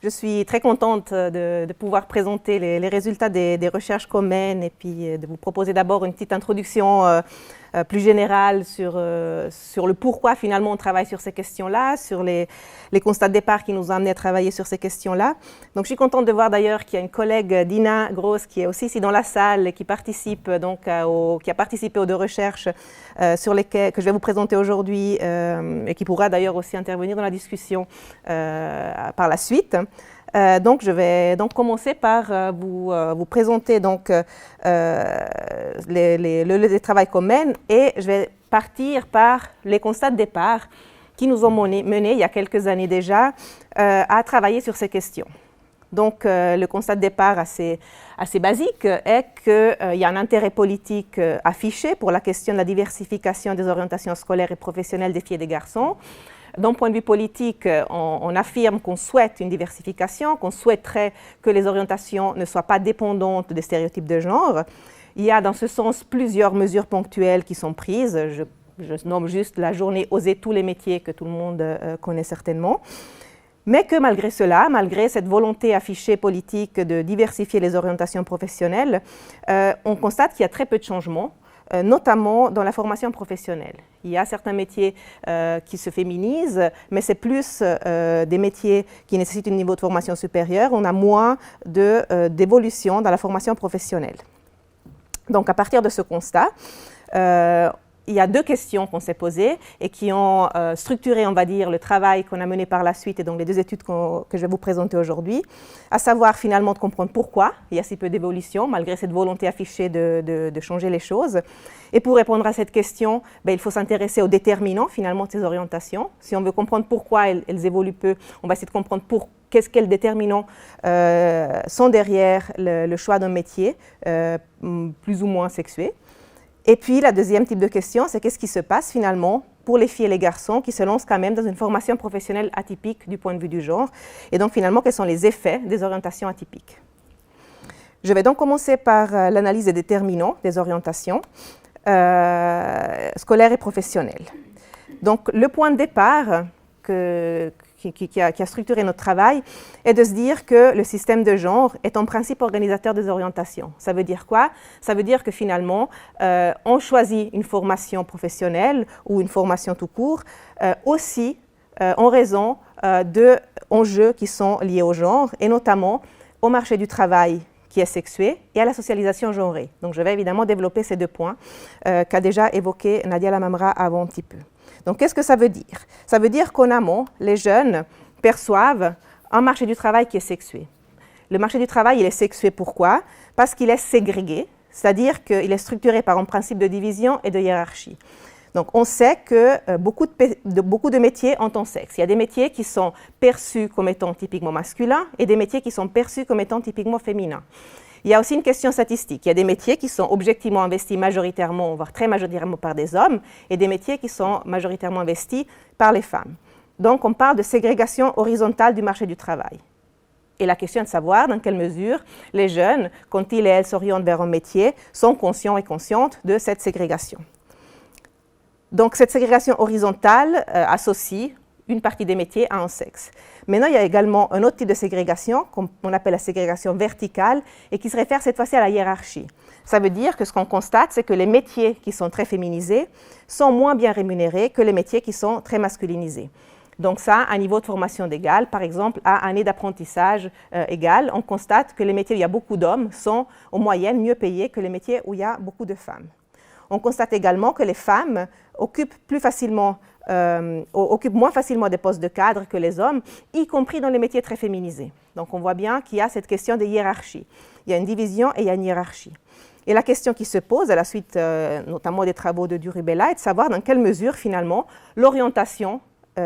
Je suis très contente de pouvoir présenter les résultats des recherches qu'on mène et puis de vous proposer d'abord une petite introduction plus générale sur le pourquoi finalement on travaille sur ces questions-là, sur les constats de départ qui nous ont amenés à travailler sur ces questions-là. Donc je suis contente de voir d'ailleurs qu'il y a une collègue, Dina Gross, qui est aussi ici dans la salle et qui participe donc qui a participé aux deux recherches sur lesquelles que je vais vous présenter aujourd'hui et qui pourra d'ailleurs aussi intervenir dans la discussion par la suite. Donc, je vais donc commencer par vous présenter donc, le travail qu'on mène et je vais partir par les constats de départ qui nous ont mené il y a quelques années déjà à travailler sur ces questions. Donc, le constat de départ assez basique est qu'il y a un intérêt politique affiché pour la question de la diversification des orientations scolaires et professionnelles des filles et des garçons. D'un point de vue politique, on affirme qu'on souhaite une diversification, qu'on souhaiterait que les orientations ne soient pas dépendantes des stéréotypes de genre. Il y a dans ce sens plusieurs mesures ponctuelles qui sont prises. Je nomme juste la journée Oser tous les métiers que tout le monde connaît certainement. Mais que malgré cela, malgré cette volonté affichée politique de diversifier les orientations professionnelles, on constate qu'il y a très peu de changements, notamment dans la formation professionnelle. Il y a certains métiers qui se féminisent, mais c'est plus des métiers qui nécessitent un niveau de formation supérieur. On a moins d'évolution dans la formation professionnelle. Donc, à partir de ce constat, il y a deux questions qu'on s'est posées et qui ont structuré, on va dire, le travail qu'on a mené par la suite et donc les deux études que je vais vous présenter aujourd'hui, à savoir finalement de comprendre pourquoi il y a si peu d'évolution malgré cette volonté affichée de changer les choses. Et pour répondre à cette question, il faut s'intéresser aux déterminants finalement de ces orientations. Si on veut comprendre pourquoi elles évoluent peu, on va essayer de comprendre quels déterminants sont derrière le choix d'un métier plus ou moins sexué. Et puis, la deuxième type de question, c'est qu'est-ce qui se passe finalement pour les filles et les garçons qui se lancent quand même dans une formation professionnelle atypique du point de vue du genre. Et donc, finalement, quels sont les effets des orientations atypiques. Je vais donc commencer par l'analyse des déterminants des orientations scolaires et professionnelles. Donc, le point de départ qui a structuré notre travail est de se dire que le système de genre est en principe organisateur des orientations. Ça veut dire quoi? Ça veut dire que finalement, on choisit une formation professionnelle ou une formation tout court aussi en raison d'enjeux qui sont liés au genre et notamment au marché du travail qui est sexué et à la socialisation genrée. Donc je vais évidemment développer ces deux points qu'a déjà évoqué Nadia Lamamra avant un petit peu. Donc, qu'est-ce que ça veut dire? Ça veut dire qu'en amont, les jeunes perçoivent un marché du travail qui est sexué. Le marché du travail, il est sexué pourquoi? Parce qu'il est ségrégué, c'est-à-dire qu'il est structuré par un principe de division et de hiérarchie. Donc, on sait que beaucoup de métiers ont un sexe. Il y a des métiers qui sont perçus comme étant typiquement masculins et des métiers qui sont perçus comme étant typiquement féminins. Il y a aussi une question statistique. Il y a des métiers qui sont objectivement investis majoritairement, voire très majoritairement par des hommes, et des métiers qui sont majoritairement investis par les femmes. Donc, on parle de ségrégation horizontale du marché du travail. Et la question est de savoir dans quelle mesure les jeunes, quand ils et elles s'orientent vers un métier, sont conscients et conscientes de cette ségrégation. Donc, cette ségrégation horizontale associe une partie des métiers à un sexe. Maintenant, il y a également un autre type de ségrégation, qu'on appelle la ségrégation verticale, et qui se réfère cette fois-ci à la hiérarchie. Ça veut dire que ce qu'on constate, c'est que les métiers qui sont très féminisés sont moins bien rémunérés que les métiers qui sont très masculinisés. Donc ça, à niveau de formation d'égal, par exemple, à année d'apprentissage égale, on constate que les métiers où il y a beaucoup d'hommes sont en moyenne mieux payés que les métiers où il y a beaucoup de femmes. On constate également que les femmes occupent moins facilement des postes de cadre que les hommes, y compris dans les métiers très féminisés. Donc on voit bien qu'il y a cette question de hiérarchie. Il y a une division et il y a une hiérarchie. Et la question qui se pose à la suite notamment des travaux de Durubella est de savoir dans quelle mesure finalement l'orientation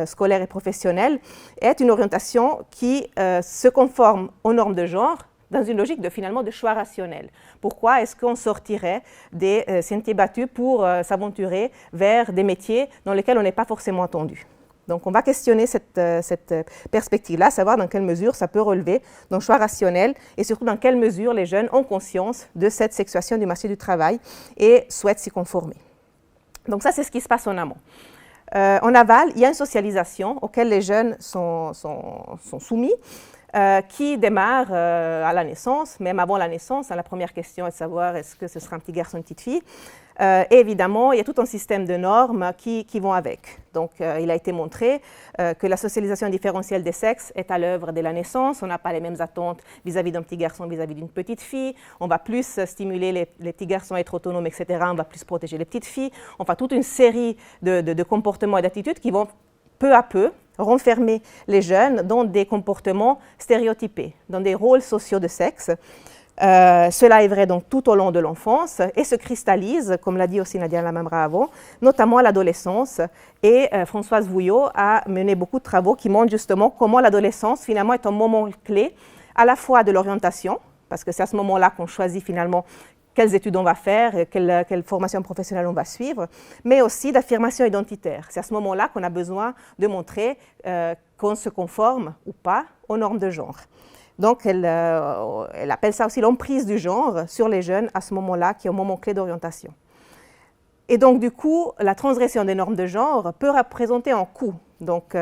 scolaire et professionnelle est une orientation qui se conforme aux normes de genre dans une logique finalement de choix rationnel. Pourquoi est-ce qu'on sortirait des sentiers battus pour s'aventurer vers des métiers dans lesquels on n'est pas forcément attendu? Donc on va questionner cette perspective-là, savoir dans quelle mesure ça peut relever d'un choix rationnel et surtout dans quelle mesure les jeunes ont conscience de cette sexuation du marché du travail et souhaitent s'y conformer. Donc ça, c'est ce qui se passe en amont. En aval, il y a une socialisation auquel les jeunes sont soumis qui démarre à la naissance, même avant la naissance. La première question est de savoir est-ce que ce sera un petit garçon ou une petite fille. Et évidemment, il y a tout un système de normes qui vont avec. Donc, il a été montré que la socialisation différentielle des sexes est à l'œuvre dès la naissance. On n'a pas les mêmes attentes vis-à-vis d'un petit garçon, vis-à-vis d'une petite fille. On va plus stimuler les petits garçons à être autonomes, etc. On va plus protéger les petites filles. Enfin, toute une série de comportements et d'attitudes qui vont peu à peu renfermer les jeunes dans des comportements stéréotypés, dans des rôles sociaux de sexe. Cela est vrai donc tout au long de l'enfance et se cristallise, comme l'a dit aussi Nadia Lamamra avant, notamment à l'adolescence. Et Françoise Vouillot a mené beaucoup de travaux qui montrent justement comment l'adolescence finalement est un moment clé à la fois de l'orientation, parce que c'est à ce moment-là qu'on choisit finalement quelles études on va faire, quelle formation professionnelle on va suivre, mais aussi d'affirmation identitaire. C'est à ce moment-là qu'on a besoin de montrer qu'on se conforme ou pas aux normes de genre. Donc, elle appelle ça aussi l'emprise du genre sur les jeunes à ce moment-là, qui est un moment clé d'orientation. Et donc, du coup, la transgression des normes de genre peut représenter un coût. Donc,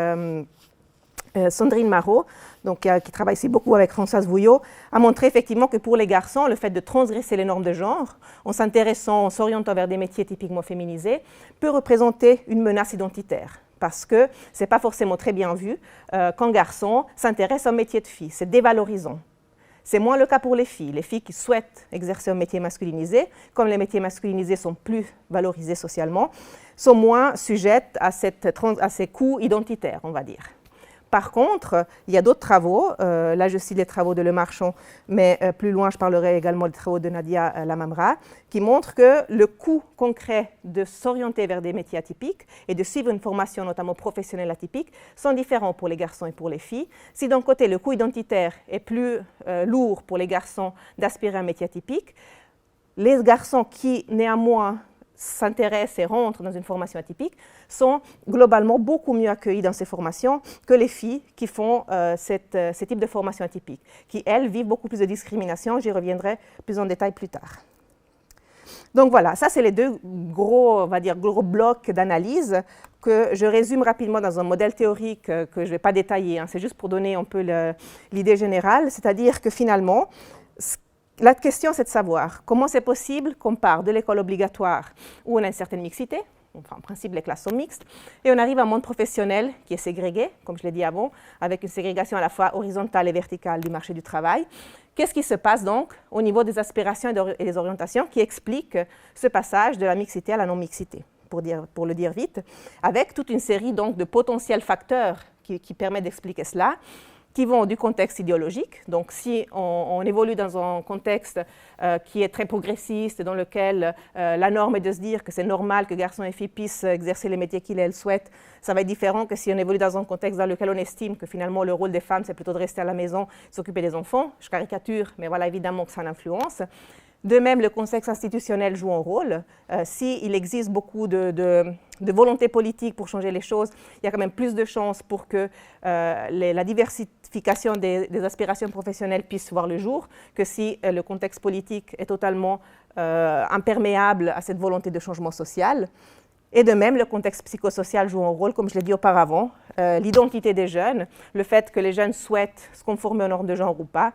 Sandrine Marot, donc, qui travaille ici beaucoup avec Françoise Vouillot, a montré effectivement que pour les garçons, le fait de transgresser les normes de genre, en s'intéressant, en s'orientant vers des métiers typiquement féminisés, peut représenter une menace identitaire. Parce que ce n'est pas forcément très bien vu qu'un garçon s'intéresse à un métier de fille. C'est dévalorisant. C'est moins le cas pour les filles. Les filles qui souhaitent exercer un métier masculinisé, comme les métiers masculinisés sont plus valorisés socialement, sont moins sujettes à ces coûts identitaires, on va dire. Par contre, il y a d'autres travaux, là je cite les travaux de Le Marchand, mais plus loin je parlerai également des travaux de Nadia Lamamra, qui montrent que le coût concret de s'orienter vers des métiers atypiques et de suivre une formation notamment professionnelle atypique sont différents pour les garçons et pour les filles. Si d'un côté le coût identitaire est plus lourd pour les garçons d'aspirer à un métier atypique, les garçons qui néanmoins s'intéressent et rentrent dans une formation atypique sont globalement beaucoup mieux accueillis dans ces formations que les filles qui font ce type de formation atypique, qui, elles, vivent beaucoup plus de discrimination. J'y reviendrai plus en détail plus tard. Donc voilà, ça c'est les deux gros blocs d'analyse que je résume rapidement dans un modèle théorique que je ne vais pas détailler. C'est juste pour donner un peu l'idée générale, c'est-à-dire que finalement, la question, c'est de savoir comment c'est possible qu'on part de l'école obligatoire où on a une certaine mixité, enfin en principe les classes sont mixtes, et on arrive à un monde professionnel qui est ségrégué, comme je l'ai dit avant, avec une ségrégation à la fois horizontale et verticale du marché du travail. Qu'est-ce qui se passe donc au niveau des aspirations et des orientations qui explique ce passage de la mixité à la non-mixité, pour le dire vite, avec toute une série donc, de potentiels facteurs qui permettent d'expliquer cela, qui vont du contexte idéologique. Donc, si on évolue dans un contexte qui est très progressiste, dans lequel la norme est de se dire que c'est normal que garçons et filles puissent exercer les métiers qu'ils et elles souhaitent, ça va être différent que si on évolue dans un contexte dans lequel on estime que finalement le rôle des femmes, c'est plutôt de rester à la maison, s'occuper des enfants. Je caricature, mais voilà évidemment que ça a une influence. De même, le contexte institutionnel joue un rôle. S'il existe beaucoup de volonté politique pour changer les choses, il y a quand même plus de chances pour que la diversification des aspirations professionnelles puisse voir le jour que si le contexte politique est totalement imperméable à cette volonté de changement social. Et de même, le contexte psychosocial joue un rôle, comme je l'ai dit auparavant. L'identité des jeunes, le fait que les jeunes souhaitent se conformer aux normes de genre ou pas,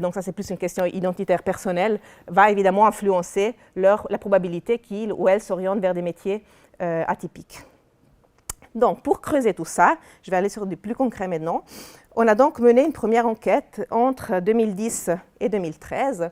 donc ça c'est plus une question identitaire personnelle, va évidemment influencer la probabilité qu'ils ou elles s'orientent vers des métiers atypiques. Donc pour creuser tout ça, je vais aller sur du plus concret maintenant. On a donc mené une première enquête entre 2010 et 2013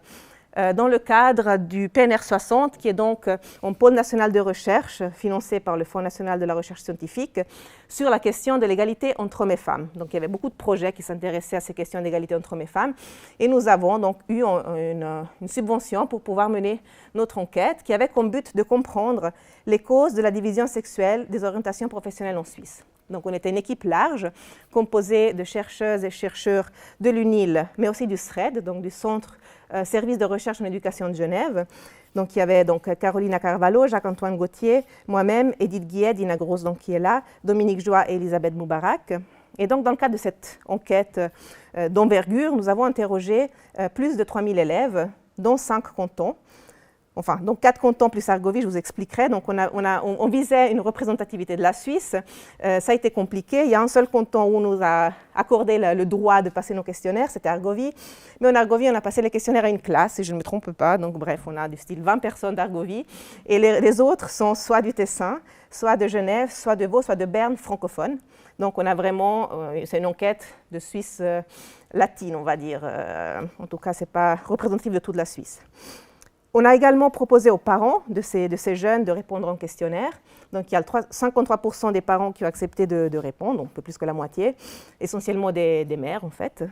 dans le cadre du PNR 60, qui est donc un pôle national de recherche financé par le Fonds national de la recherche scientifique sur la question de l'égalité entre hommes et femmes. Donc il y avait beaucoup de projets qui s'intéressaient à ces questions d'égalité entre hommes et femmes, et nous avons donc eu une subvention pour pouvoir mener notre enquête qui avait comme but de comprendre les causes de la division sexuelle des orientations professionnelles en Suisse. Donc on était une équipe large, composée de chercheuses et chercheurs de l'UNIL, mais aussi du SRED, donc du Centre Service de recherche en éducation de Genève. Donc il y avait donc Carolina Carvalho, Jacques-Antoine Gauthier, moi-même, Edith Guillet, Dina Gross, donc, qui est là, Dominique Joie et Elisabeth Moubarak. Et donc dans le cadre de cette enquête d'envergure, nous avons interrogé plus de 3000 élèves, dont 5 cantons, Enfin, donc 4 cantons plus Argovie, je vous expliquerai. Donc on visait une représentativité de la Suisse. Ça a été compliqué. Il y a un seul canton où on nous a accordé le droit de passer nos questionnaires, c'était Argovie. Mais en Argovie, on a passé les questionnaires à une classe, si je ne me trompe pas. Donc bref, on a du style 20 personnes d'Argovie. Et les autres sont soit du Tessin, soit de Genève, soit de Vaud, soit de Berne francophone. Donc on a vraiment, c'est une enquête de Suisse latine, on va dire. En tout cas, ce n'est pas représentatif de toute la Suisse. On a également proposé aux parents de ces jeunes de répondre au questionnaire. Donc, il y a 53% des parents qui ont accepté de répondre, donc un peu plus que la moitié, essentiellement des mères, en fait.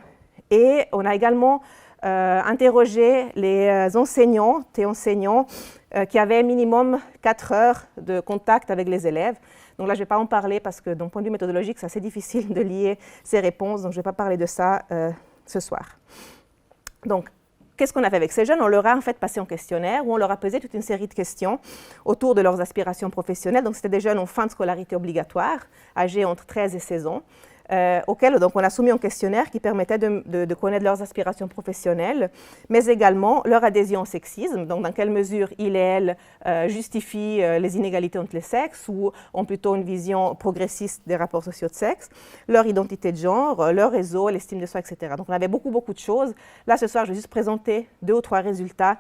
Et on a également interrogé les enseignantes et enseignants qui avaient minimum 4 heures de contact avec les élèves. Donc là, je ne vais pas en parler parce que d'un point de vue méthodologique, c'est assez difficile de lier ces réponses, donc je ne vais pas parler de ça ce soir. Donc, qu'est-ce qu'on a fait avec ces jeunes? On leur a en fait passé un questionnaire où on leur a posé toute une série de questions autour de leurs aspirations professionnelles. Donc, c'était des jeunes en fin de scolarité obligatoire, âgés entre 13 et 16 ans, auxquels donc, on a soumis un questionnaire qui permettait de connaître leurs aspirations professionnelles, mais également leur adhésion au sexisme, donc dans quelle mesure ils et elles justifient les inégalités entre les sexes ou ont plutôt une vision progressiste des rapports sociaux de sexe, leur identité de genre, leur réseau, l'estime de soi, etc. Donc on avait beaucoup de choses. Là, ce soir, je vais juste présenter 2 ou 3 résultats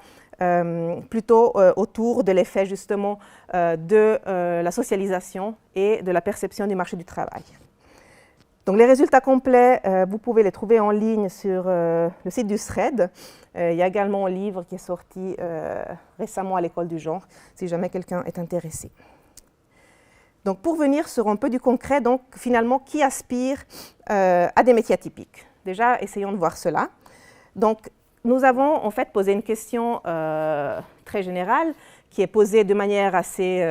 plutôt autour de l'effet justement de la socialisation et de la perception du marché du travail. Donc, les résultats complets, vous pouvez les trouver en ligne sur le site du SRED. Il y a également un livre qui est sorti récemment à l'École du genre, si jamais quelqu'un est intéressé. Donc, pour venir sur un peu du concret, donc, finalement, qui aspire à des métiers atypiques? Déjà, essayons de voir cela. Donc, nous avons en fait posé une question très générale qui est posée de manière assez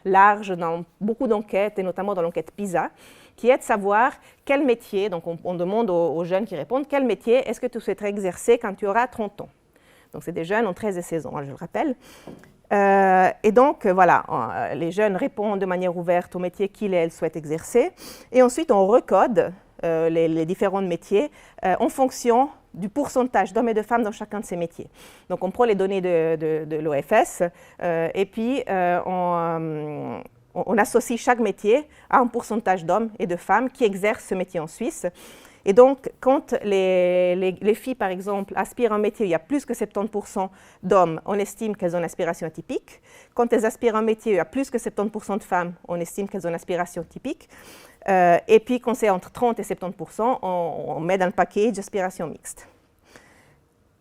large dans beaucoup d'enquêtes, et notamment dans l'enquête PISA, qui est de savoir quel métier, donc on demande aux jeunes qui répondent, quel métier est-ce que tu souhaiterais exercer quand tu auras 30 ans? Donc c'est des jeunes en 13 et 16 ans, je le rappelle. Et donc voilà, les jeunes répondent de manière ouverte au métier qu'ils et elles souhaitent exercer. Et ensuite on recode les différents métiers en fonction du pourcentage d'hommes et de femmes dans chacun de ces métiers. Donc on prend les données de l'OFS et puis on associe chaque métier à un pourcentage d'hommes et de femmes qui exercent ce métier en Suisse. Et donc, quand les filles, par exemple, aspirent à un métier où il y a plus que 70% d'hommes, on estime qu'elles ont une aspiration atypique. Quand elles aspirent à un métier où il y a plus que 70% de femmes, on estime qu'elles ont une aspiration typique. Et puis, quand c'est entre 30 et 70%, on met dans le package aspiration mixte.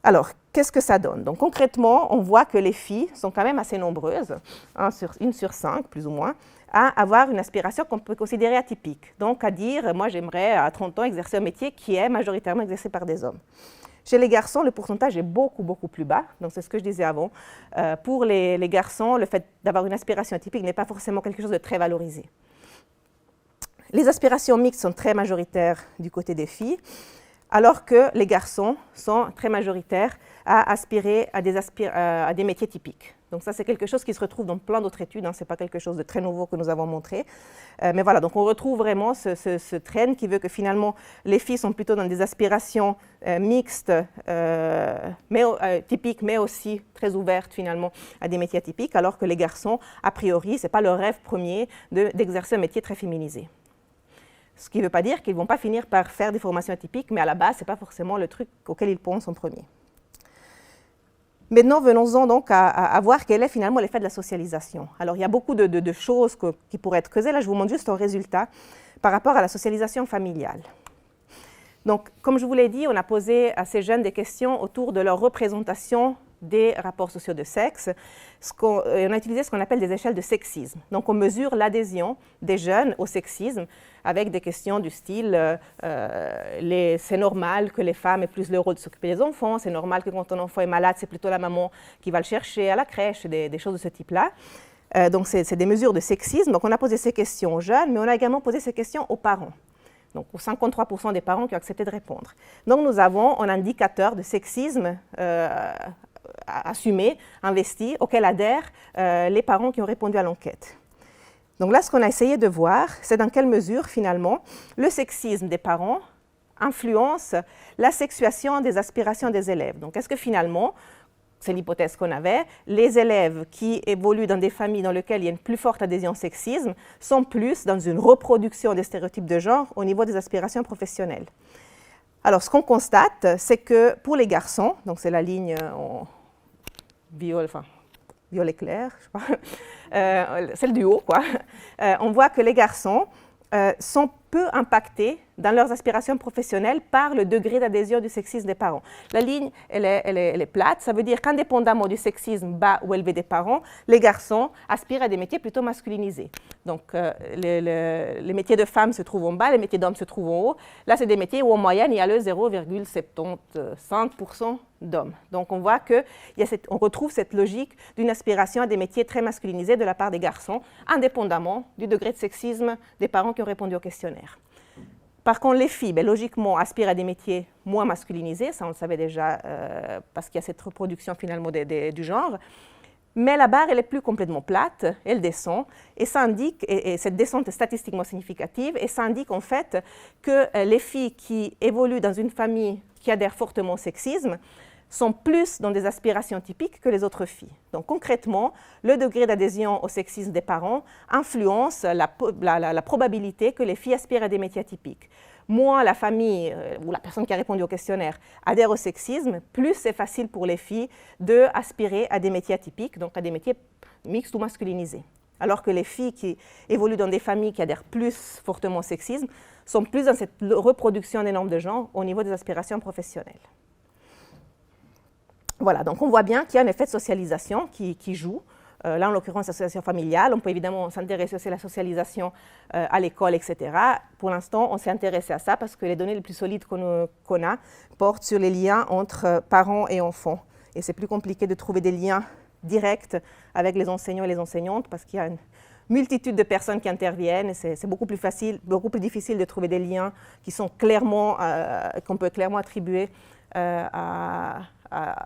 Alors, qu'est-ce que ça donne? Donc, concrètement, on voit que les filles sont quand même assez nombreuses, 1 sur 5 plus ou moins, à avoir une aspiration qu'on peut considérer atypique. Donc, à dire, moi, j'aimerais à 30 ans exercer un métier qui est majoritairement exercé par des hommes. Chez les garçons, le pourcentage est beaucoup plus bas. Donc, c'est ce que je disais avant. Pour les garçons, le fait d'avoir une aspiration atypique n'est pas forcément quelque chose de très valorisé. Les aspirations mixtes sont très majoritaires du côté des filles, alors que les garçons sont très majoritaires à aspirer à des métiers typiques. Donc ça, c'est quelque chose qui se retrouve dans plein d'autres études, ce n'est pas quelque chose de très nouveau que nous avons montré. Mais voilà, donc on retrouve vraiment ce trend qui veut que finalement, les filles sont plutôt dans des aspirations mixtes, typiques, mais aussi très ouvertes finalement à des métiers atypiques, alors que les garçons, a priori, ce n'est pas leur rêve premier d'exercer un métier très féminisé. Ce qui ne veut pas dire qu'ils ne vont pas finir par faire des formations atypiques, mais à la base, ce n'est pas forcément le truc auquel ils pensent en premier. Maintenant, venons-en donc à voir quel est finalement l'effet de la socialisation. Alors, il y a beaucoup de choses qui pourraient être creusées. Là, je vous montre juste un résultat par rapport à la socialisation familiale. Donc, comme je vous l'ai dit, on a posé à ces jeunes des questions autour de leur représentation des rapports sociaux de sexe. On a utilisé ce qu'on appelle des échelles de sexisme. Donc, on mesure l'adhésion des jeunes au sexisme avec des questions du style c'est normal que les femmes aient plus le rôle de s'occuper des enfants, c'est normal que quand un enfant est malade, c'est plutôt la maman qui va le chercher à la crèche, des choses de ce type-là. Donc, c'est des mesures de sexisme. Donc, on a posé ces questions aux jeunes, mais on a également posé ces questions aux parents. Donc, aux 53% des parents qui ont accepté de répondre. Donc, nous avons un indicateur de sexisme assumé, investi, auquel adhèrent les parents qui ont répondu à l'enquête. Donc là, ce qu'on a essayé de voir, c'est dans quelle mesure, finalement, le sexisme des parents influence la sexuation des aspirations des élèves. Donc, est-ce que finalement, c'est l'hypothèse qu'on avait, les élèves qui évoluent dans des familles dans lesquelles il y a une plus forte adhésion au sexisme sont plus dans une reproduction des stéréotypes de genre au niveau des aspirations professionnelles. Alors, ce qu'on constate, c'est que pour les garçons, donc c'est la ligne en violet clair, je sais pas, celle du haut, quoi, on voit que les garçons sont peu impactés dans leurs aspirations professionnelles par le degré d'adhésion du sexisme des parents. La ligne, elle est plate, ça veut dire qu'indépendamment du sexisme bas ou élevé des parents, les garçons aspirent à des métiers plutôt masculinisés. Donc, les métiers de femmes se trouvent en bas, les métiers d'hommes se trouvent en haut. Là, c'est des métiers où, en moyenne, il y a le 0,75% d'hommes. Donc, on voit qu'on retrouve cette logique d'une aspiration à des métiers très masculinisés de la part des garçons, indépendamment du degré de sexisme des parents qui ont répondu au questionnaire. Par contre, les filles, logiquement, aspirent à des métiers moins masculinisés, ça on le savait déjà parce qu'il y a cette reproduction finalement du genre, mais la barre, elle est plus complètement plate, elle descend, et ça indique, et cette descente est statistiquement significative, et ça indique en fait que les filles qui évoluent dans une famille qui adhère fortement au sexisme sont plus dans des aspirations typiques que les autres filles. Donc concrètement, le degré d'adhésion au sexisme des parents influence la probabilité que les filles aspirent à des métiers atypiques. Moins la famille ou la personne qui a répondu au questionnaire adhère au sexisme, plus c'est facile pour les filles d'aspirer à des métiers atypiques, donc à des métiers mixtes ou masculinisés. Alors que les filles qui évoluent dans des familles qui adhèrent plus fortement au sexisme sont plus dans cette reproduction des normes de genre au niveau des aspirations professionnelles. Voilà, donc on voit bien qu'il y a un effet de socialisation qui joue. Là, en l'occurrence, la socialisation familiale. On peut évidemment s'intéresser aussi à la socialisation à l'école, etc. Pour l'instant, on s'est intéressé à ça parce que les données les plus solides qu'on a portent sur les liens entre parents et enfants. Et c'est plus compliqué de trouver des liens directs avec les enseignants et les enseignantes parce qu'il y a une multitude de personnes qui interviennent. Et c'est beaucoup plus difficile de trouver des liens qui sont qu'on peut clairement attribuer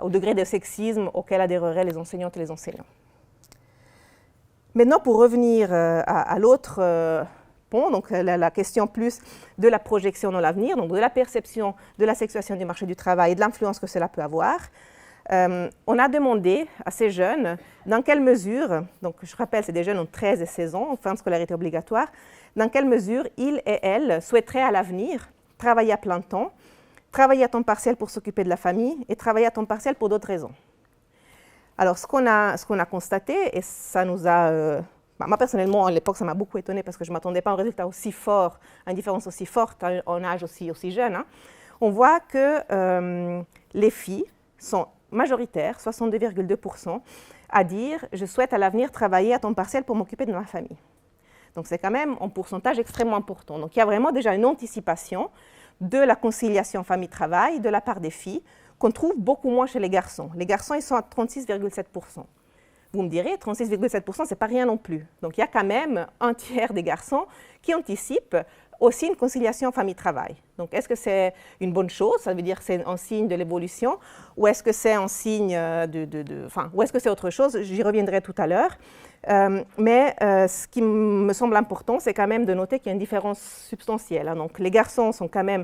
au degré de sexisme auquel adhéreraient les enseignantes et les enseignants. Maintenant, pour revenir à l'autre pont, donc la question plus de la projection dans l'avenir, donc de la perception de la sexualisation du marché du travail et de l'influence que cela peut avoir, on a demandé à ces jeunes dans quelle mesure, donc je rappelle, c'est des jeunes entre 13 et 16 ans, en fin de scolarité obligatoire, dans quelle mesure ils et elles souhaiteraient à l'avenir travailler à plein temps, travailler à temps partiel pour s'occuper de la famille et travailler à temps partiel pour d'autres raisons. Alors, ce qu'on a constaté, et ça nous a... moi, personnellement, à l'époque, ça m'a beaucoup étonnée parce que je ne m'attendais pas à un résultat aussi fort, à une différence aussi forte, à un âge aussi jeune. Hein. On voit que les filles sont majoritaires, 62,2%, à dire « je souhaite à l'avenir travailler à temps partiel pour m'occuper de ma famille ». Donc, c'est quand même un pourcentage extrêmement important. Donc, il y a vraiment déjà une anticipation de la conciliation famille-travail de la part des filles, qu'on trouve beaucoup moins chez les garçons. Les garçons, ils sont à 36,7%. Vous me direz, 36,7%, ce n'est pas rien non plus. Donc, il y a quand même un tiers des garçons qui anticipent aussi une conciliation famille-travail. Donc, est-ce que c'est une bonne chose? Ça veut dire que c'est un signe de l'évolution? Ou est-ce que c'est un signe ou est-ce que c'est autre chose? J'y reviendrai tout à l'heure. Mais ce qui me semble important, c'est quand même de noter qu'il y a une différence substantielle. Hein. Donc, les garçons sont quand même...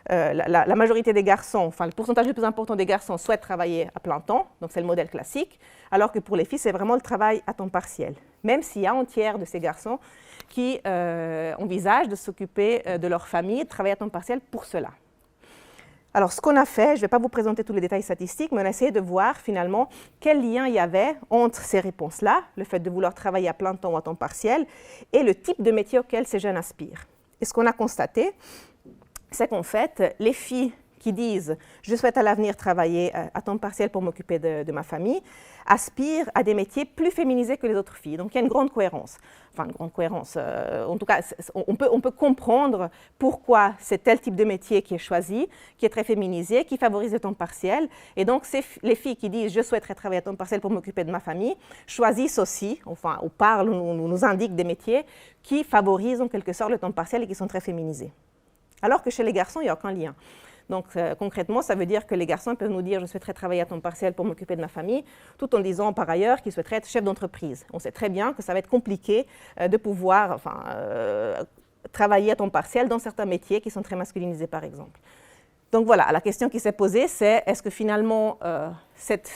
la majorité des garçons, enfin le pourcentage le plus important des garçons souhaitent travailler à plein temps, donc c'est le modèle classique, alors que pour les filles, c'est vraiment le travail à temps partiel. Même s'il y a un tiers de ces garçons qui envisagent de s'occuper de leur famille, de travailler à temps partiel pour cela. Alors, ce qu'on a fait, je ne vais pas vous présenter tous les détails statistiques, mais on a essayé de voir finalement quel lien il y avait entre ces réponses-là, le fait de vouloir travailler à plein temps ou à temps partiel, et le type de métier auquel ces jeunes aspirent. Et ce qu'on a constaté, c'est qu'en fait, les filles qui disent « je souhaite à l'avenir travailler à temps partiel pour m'occuper de ma famille », aspirent à des métiers plus féminisés que les autres filles. Donc, il y a une grande cohérence. Enfin, une grande cohérence. En tout cas, on peut comprendre pourquoi c'est tel type de métier qui est choisi, qui est très féminisé, qui favorise le temps partiel. Et donc, les filles qui disent « je souhaiterais travailler à temps partiel pour m'occuper de ma famille », choisissent aussi, enfin, ou parlent, ou nous indiquent des métiers qui favorisent en quelque sorte le temps partiel et qui sont très féminisés. Alors que chez les garçons, il n'y a aucun lien. Donc, concrètement, ça veut dire que les garçons peuvent nous dire « je souhaiterais travailler à temps partiel pour m'occuper de ma famille », tout en disant par ailleurs qu'ils souhaiteraient être chef d'entreprise. On sait très bien que ça va être compliqué de pouvoir travailler à temps partiel dans certains métiers qui sont très masculinisés, par exemple. Donc voilà, la question qui s'est posée, c'est est-ce que finalement cette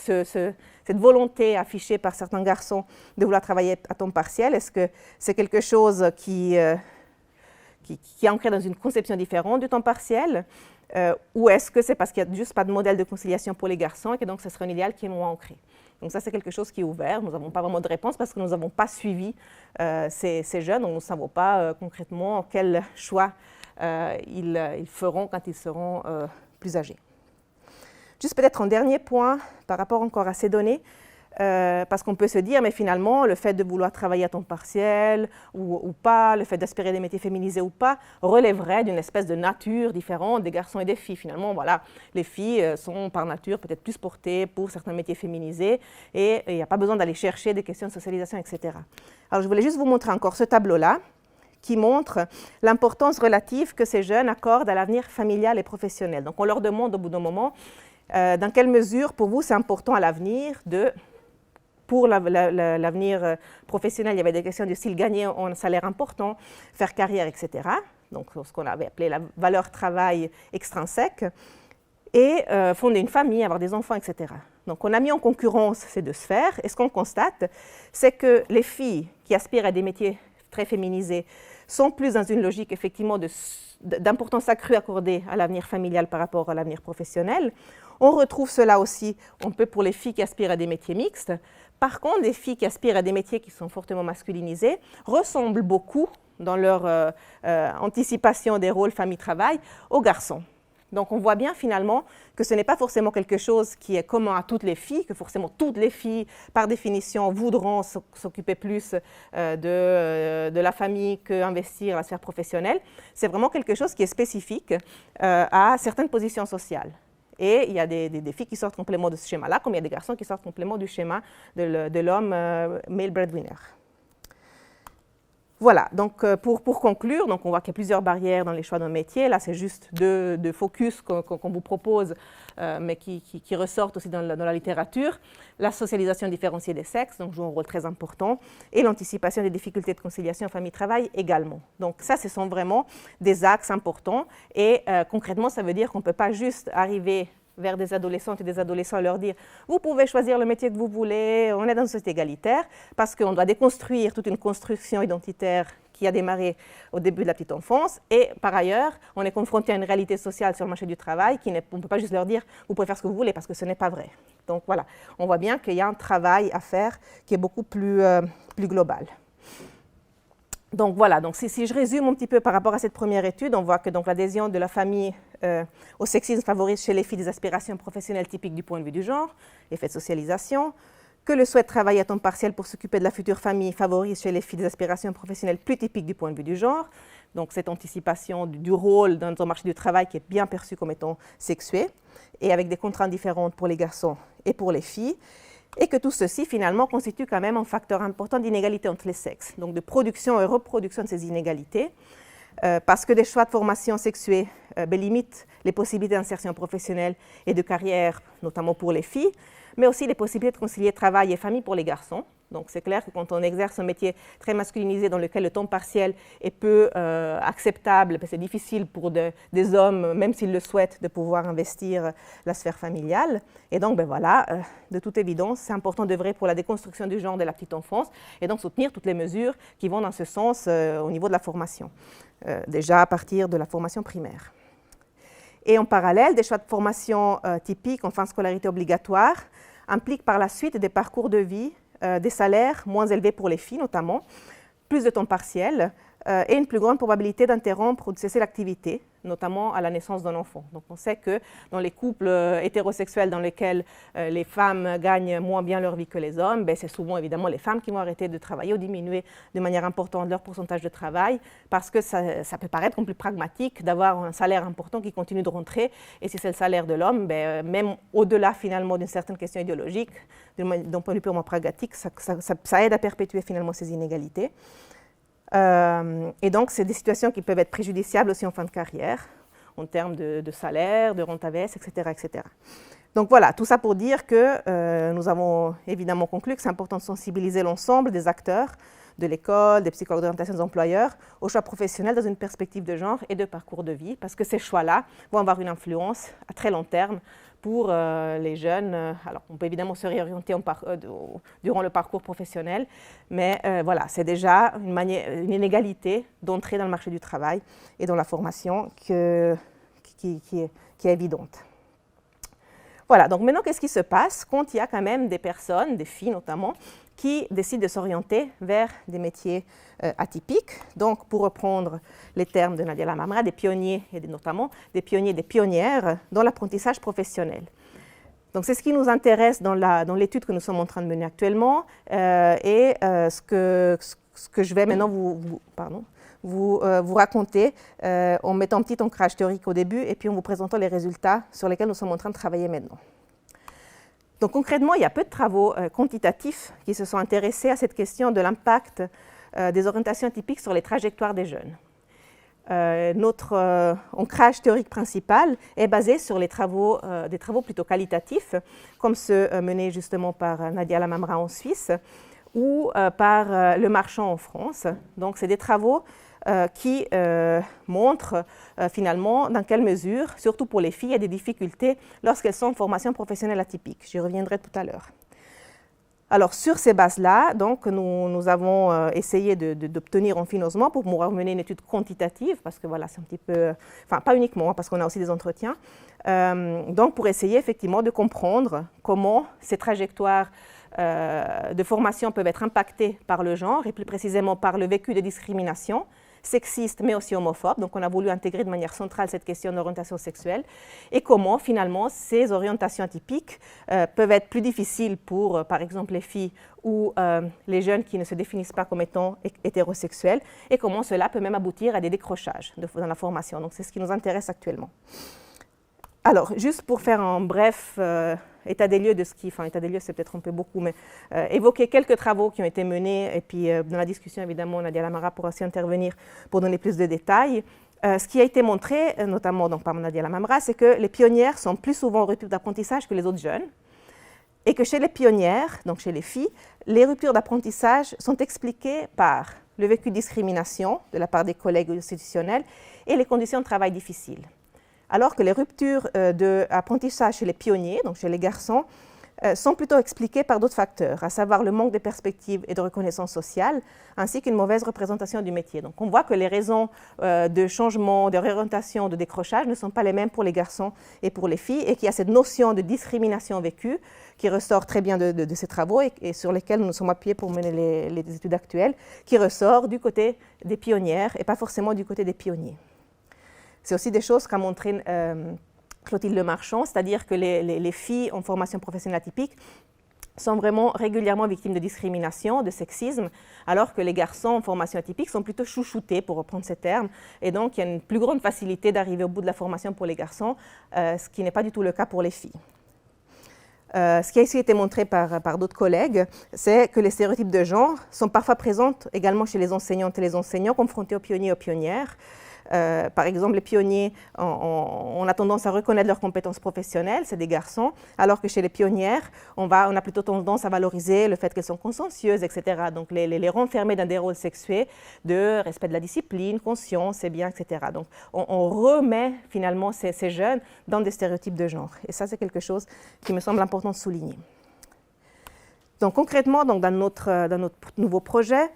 volonté affichée par certains garçons de vouloir travailler à temps partiel, est-ce que c'est quelque chose qui est ancré dans une conception différente du temps partiel, ou est-ce que c'est parce qu'il n'y a juste pas de modèle de conciliation pour les garçons et que donc ce serait un idéal qui est moins ancré? Donc ça, c'est quelque chose qui est ouvert. Nous n'avons pas vraiment de réponse parce que nous n'avons pas suivi ces jeunes, donc nous ne savons pas concrètement quel choix ils feront quand ils seront plus âgés. Juste peut-être un dernier point par rapport encore à ces données, parce qu'on peut se dire, mais finalement, le fait de vouloir travailler à temps partiel ou pas, le fait d'aspirer des métiers féminisés ou pas, relèverait d'une espèce de nature différente des garçons et des filles. Finalement, voilà, les filles sont par nature peut-être plus portées pour certains métiers féminisés et il n'y a pas besoin d'aller chercher des questions de socialisation, etc. Alors, je voulais juste vous montrer encore ce tableau-là qui montre l'importance relative que ces jeunes accordent à l'avenir familial et professionnel. Donc, on leur demande au bout d'un moment, dans quelle mesure, pour vous, c'est important à l'avenir pour l'avenir professionnel, il y avait des questions du style gagner un salaire important, faire carrière, etc. Donc, ce qu'on avait appelé la valeur travail extrinsèque, et fonder une famille, avoir des enfants, etc. Donc, on a mis en concurrence ces deux sphères, et ce qu'on constate, c'est que les filles qui aspirent à des métiers très féminisés sont plus dans une logique effectivement d'importance accrue accordée à l'avenir familial par rapport à l'avenir professionnel. On retrouve cela aussi un peu pour les filles qui aspirent à des métiers mixtes. Par contre, les filles qui aspirent à des métiers qui sont fortement masculinisés ressemblent beaucoup dans leur anticipation des rôles famille-travail aux garçons. Donc on voit bien finalement que ce n'est pas forcément quelque chose qui est commun à toutes les filles, que forcément toutes les filles, par définition, voudront s'occuper plus de la famille qu'investir dans la sphère professionnelle. C'est vraiment quelque chose qui est spécifique à certaines positions sociales. Et il y a des filles qui sortent complètement de ce schéma-là, comme il y a des garçons qui sortent complètement du schéma de l'homme male breadwinner. Voilà, donc pour conclure, donc on voit qu'il y a plusieurs barrières dans les choix d'un métier. Là, c'est juste deux focus qu'on vous propose, mais qui ressortent aussi dans la littérature. La socialisation différenciée des sexes, donc joue un rôle très important, et l'anticipation des difficultés de conciliation famille-travail également. Donc ça, ce sont vraiment des axes importants. Et concrètement, ça veut dire qu'on ne peut pas juste arriver vers des adolescentes et des adolescents et leur dire « vous pouvez choisir le métier que vous voulez, on est dans une société égalitaire », parce qu'on doit déconstruire toute une construction identitaire qui a démarré au début de la petite enfance. Et par ailleurs, on est confronté à une réalité sociale sur le marché du travail on ne peut pas juste leur dire « vous pouvez faire ce que vous voulez » parce que ce n'est pas vrai. Donc voilà, on voit bien qu'il y a un travail à faire qui est beaucoup plus global. Donc voilà, donc si je résume un petit peu par rapport à cette première étude, on voit que l'adhésion de la famille au sexisme favorise chez les filles des aspirations professionnelles typiques du point de vue du genre, effet de socialisation, que le souhait de travailler à temps partiel pour s'occuper de la future famille favorise chez les filles des aspirations professionnelles plus typiques du point de vue du genre, donc cette anticipation du rôle dans le marché du travail qui est bien perçu comme étant sexué, et avec des contraintes différentes pour les garçons et pour les filles, et que tout ceci, finalement, constitue quand même un facteur important d'inégalité entre les sexes, donc de production et reproduction de ces inégalités, parce que des choix de formation sexuée limitent les possibilités d'insertion professionnelle et de carrière, notamment pour les filles, mais aussi les possibilités de concilier travail et famille pour les garçons. Donc c'est clair que quand on exerce un métier très masculinisé dans lequel le temps partiel est peu acceptable, c'est difficile pour des hommes, même s'ils le souhaitent, de pouvoir investir la sphère familiale. Et donc voilà, de toute évidence, c'est important d'œuvrer pour la déconstruction du genre de la petite enfance et donc soutenir toutes les mesures qui vont dans ce sens au niveau de la formation, déjà à partir de la formation primaire. Et en parallèle, des choix de formation typiques en fin de scolarité obligatoire impliquent par la suite des parcours de vie, des salaires moins élevés pour les filles notamment, plus de temps partiel et une plus grande probabilité d'interrompre ou de cesser l'activité, notamment à la naissance d'un enfant. Donc on sait que dans les couples hétérosexuels dans lesquels les femmes gagnent moins bien leur vie que les hommes, c'est souvent évidemment les femmes qui vont arrêter de travailler ou diminuer de manière importante leur pourcentage de travail parce que ça peut paraître plus pragmatique d'avoir un salaire important qui continue de rentrer et si c'est le salaire de l'homme, même au-delà finalement d'une certaine question idéologique, d'un point de vue purement pragmatique, ça aide à perpétuer finalement ces inégalités. Et donc, c'est des situations qui peuvent être préjudiciables aussi en fin de carrière, en termes de salaire, de rente à baisse, etc., etc. Donc voilà, tout ça pour dire que nous avons évidemment conclu que c'est important de sensibiliser l'ensemble des acteurs de l'école, des psychologues d'orientation des employeurs, au choix professionnel dans une perspective de genre et de parcours de vie, parce que ces choix-là vont avoir une influence à très long terme pour les jeunes. Alors, on peut évidemment se réorienter durant le parcours professionnel, mais voilà, c'est déjà une inégalité d'entrée dans le marché du travail et dans la formation qui est évidente. Voilà, donc maintenant, qu'est-ce qui se passe quand il y a quand même des personnes, des filles notamment, qui décident de s'orienter vers des métiers atypiques. Donc, pour reprendre les termes de Nadia Lamamra, des pionniers, et notamment des pionniers et des pionnières dans l'apprentissage professionnel. Donc, c'est ce qui nous intéresse dans l'étude que nous sommes en train de mener actuellement et ce que je vais maintenant vous raconter en mettant un petit ancrage théorique au début et puis en vous présentant les résultats sur lesquels nous sommes en train de travailler maintenant. Donc concrètement, il y a peu de travaux quantitatifs qui se sont intéressés à cette question de l'impact des orientations atypiques sur les trajectoires des jeunes. Notre ancrage théorique principal est basé sur des travaux plutôt qualitatifs, comme ceux menés justement par Nadia Lamamra en Suisse ou par Le Marchand en France. Donc c'est des travaux qui montrent finalement dans quelle mesure, surtout pour les filles, il y a des difficultés lorsqu'elles sont en formation professionnelle atypique. J'y reviendrai tout à l'heure. Alors, sur ces bases-là, donc, nous avons essayé d'obtenir un financement pour pouvoir mener une étude quantitative, parce que voilà, c'est un petit peu, enfin, pas uniquement, parce qu'on a aussi des entretiens, donc pour essayer effectivement de comprendre comment ces trajectoires de formation peuvent être impactées par le genre, et plus précisément par le vécu de discrimination, sexiste mais aussi homophobe. Donc on a voulu intégrer de manière centrale cette question d'orientation sexuelle et comment finalement ces orientations atypiques peuvent être plus difficiles pour par exemple les filles ou les jeunes qui ne se définissent pas comme étant hétérosexuels et comment cela peut même aboutir à des décrochages dans la formation. Donc c'est ce qui nous intéresse actuellement. Alors, juste pour faire un bref état des lieux de ce qui, enfin état des lieux c'est peut-être un peu beaucoup, mais évoquer quelques travaux qui ont été menés et puis dans la discussion évidemment Nadia Lamamra pourra aussi intervenir pour donner plus de détails. Ce qui a été montré, notamment donc, par Nadia Lamamra, c'est que les pionnières sont plus souvent en rupture d'apprentissage que les autres jeunes et que chez les pionnières, donc chez les filles, les ruptures d'apprentissage sont expliquées par le vécu de discrimination de la part des collègues institutionnels et les conditions de travail difficiles. Alors que les ruptures d'apprentissage chez les pionniers, donc chez les garçons, sont plutôt expliquées par d'autres facteurs, à savoir le manque de perspectives et de reconnaissance sociale, ainsi qu'une mauvaise représentation du métier. Donc on voit que les raisons de changement, de réorientation, de décrochage ne sont pas les mêmes pour les garçons et pour les filles, et qu'il y a cette notion de discrimination vécue qui ressort très bien de ces travaux et sur lesquels nous nous sommes appuyés pour mener les études actuelles, qui ressort du côté des pionnières et pas forcément du côté des pionniers. C'est aussi des choses qu'a montré Clotilde Le Marchand, c'est-à-dire que les filles en formation professionnelle atypique sont vraiment régulièrement victimes de discrimination, de sexisme, alors que les garçons en formation atypique sont plutôt chouchoutés, pour reprendre ces termes, et donc il y a une plus grande facilité d'arriver au bout de la formation pour les garçons, ce qui n'est pas du tout le cas pour les filles. Ce qui a aussi été montré par d'autres collègues, c'est que les stéréotypes de genre sont parfois présents également chez les enseignantes et les enseignants confrontés aux pionniers et aux pionnières. Par exemple, les pionniers, on a tendance à reconnaître leurs compétences professionnelles, c'est des garçons, alors que chez les pionnières, on a plutôt tendance à valoriser le fait qu'elles sont consciencieuses, etc. Donc les renfermer dans des rôles sexués de respect de la discipline, conscience, c'est bien, etc. Donc on remet finalement ces jeunes dans des stéréotypes de genre. Et ça, c'est quelque chose qui me semble important de souligner. Donc concrètement, dans notre nouveau projet,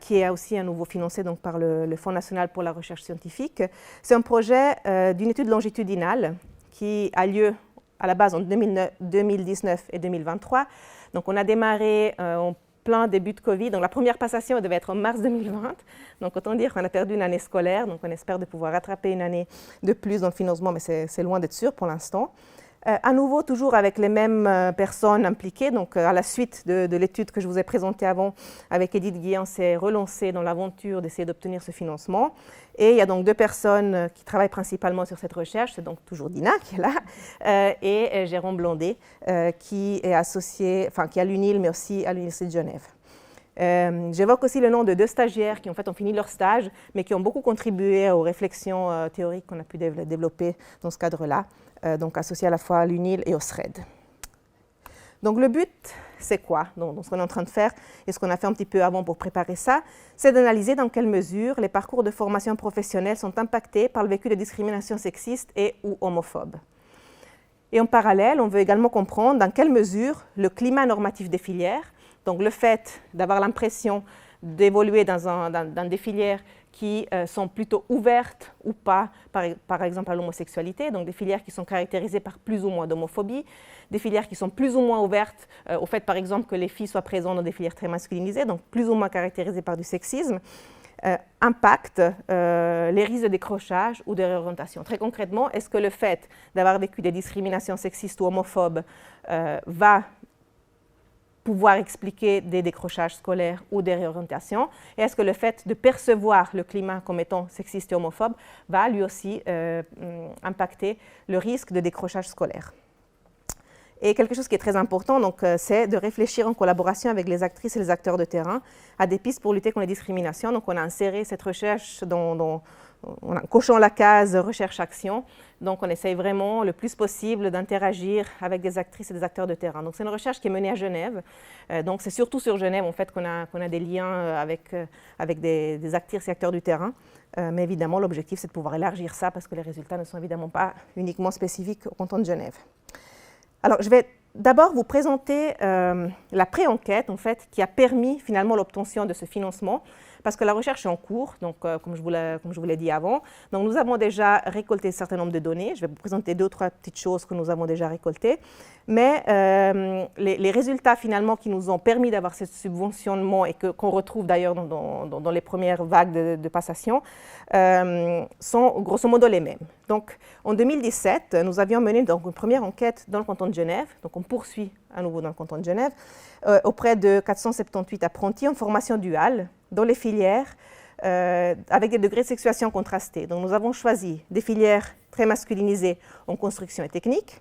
qui est aussi à nouveau financé donc, par le Fonds national pour la recherche scientifique, c'est un projet d'une étude longitudinale qui a lieu à la base en 2019 et 2023. Donc on a démarré en plein début de Covid. Donc la première passation devait être en mars 2020. Donc autant dire qu'on a perdu une année scolaire. Donc on espère de pouvoir rattraper une année de plus dans le financement, mais c'est loin d'être sûr pour l'instant. À nouveau, toujours avec les mêmes personnes impliquées, donc à la suite de l'étude que je vous ai présentée avant avec Edith Guillen, on s'est relancé dans l'aventure d'essayer d'obtenir ce financement. Et il y a donc deux personnes qui travaillent principalement sur cette recherche, c'est donc toujours Dina qui est là, et Jérôme Blondet, qui est associé, enfin qui est à l'UNIL, mais aussi à l'Université de Genève. J'évoque aussi le nom de deux stagiaires qui en fait ont fini leur stage, mais qui ont beaucoup contribué aux réflexions théoriques qu'on a pu développer dans ce cadre-là, donc associés à la fois à l'UNIL et au SRED. Donc le but, c'est quoi? Donc, ce qu'on est en train de faire et ce qu'on a fait un petit peu avant pour préparer ça, c'est d'analyser dans quelle mesure les parcours de formation professionnelle sont impactés par le vécu de discrimination sexiste et ou homophobe. Et en parallèle, on veut également comprendre dans quelle mesure le climat normatif des filières, donc le fait d'avoir l'impression d'évoluer dans des filières qui sont plutôt ouvertes ou pas, par exemple à l'homosexualité, donc des filières qui sont caractérisées par plus ou moins d'homophobie, des filières qui sont plus ou moins ouvertes au fait, par exemple, que les filles soient présentes dans des filières très masculinisées, donc plus ou moins caractérisées par du sexisme, impactent les risques de décrochage ou de réorientation. Très concrètement, est-ce que le fait d'avoir vécu des discriminations sexistes ou homophobes va pouvoir expliquer des décrochages scolaires ou des réorientations? Et est-ce que le fait de percevoir le climat comme étant sexiste et homophobe va lui aussi impacter le risque de décrochage scolaire? Et quelque chose qui est très important, donc, c'est de réfléchir en collaboration avec les actrices et les acteurs de terrain à des pistes pour lutter contre les discriminations. Donc, on a inséré cette recherche en cochant la case recherche-action. Donc, on essaye vraiment le plus possible d'interagir avec des actrices et des acteurs de terrain. Donc, c'est une recherche qui est menée à Genève. Donc, c'est surtout sur Genève, en fait, qu'on a des liens avec des actrices et acteurs du terrain. Mais évidemment, l'objectif, c'est de pouvoir élargir ça parce que les résultats ne sont évidemment pas uniquement spécifiques au canton de Genève. Alors, je vais d'abord vous présenter la pré-enquête, en fait, qui a permis finalement l'obtention de ce financement, parce que la recherche est en cours, donc, comme je vous l'ai dit avant. Donc, nous avons déjà récolté un certain nombre de données. Je vais vous présenter 2 ou 3 petites choses que nous avons déjà récoltées. Mais les résultats finalement qui nous ont permis d'avoir ce subventionnement et qu'on retrouve d'ailleurs dans les premières vagues de passation sont grosso modo les mêmes. Donc, en 2017, nous avions mené donc, une première enquête dans le canton de Genève. Donc, on poursuit à nouveau dans le canton de Genève, auprès de 478 apprentis en formation duale dans les filières avec des degrés de sexuation contrastés. Donc, nous avons choisi des filières très masculinisées en construction et technique,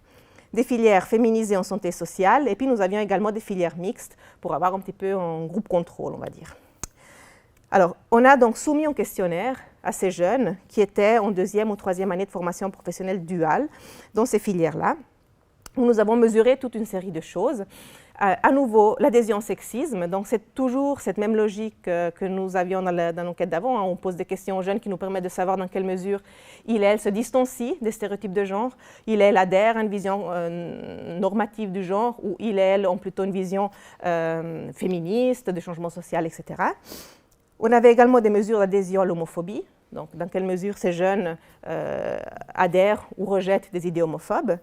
des filières féminisées en santé sociale, et puis nous avions également des filières mixtes pour avoir un petit peu un groupe contrôle, on va dire. Alors, on a donc soumis un questionnaire à ces jeunes qui étaient en 2e ou 3e année de formation professionnelle duale dans ces filières-là, où nous avons mesuré toute une série de choses. À nouveau, l'adhésion au sexisme, donc c'est toujours cette même logique que nous avions dans l'enquête d'avant. On pose des questions aux jeunes qui nous permettent de savoir dans quelle mesure ils et elles se distancient des stéréotypes de genre, ils et elles adhèrent à une vision normative du genre, ou ils et elles ont plutôt une vision féministe, de changement social, etc. On avait également des mesures d'adhésion à l'homophobie, donc dans quelle mesure ces jeunes adhèrent ou rejettent des idées homophobes.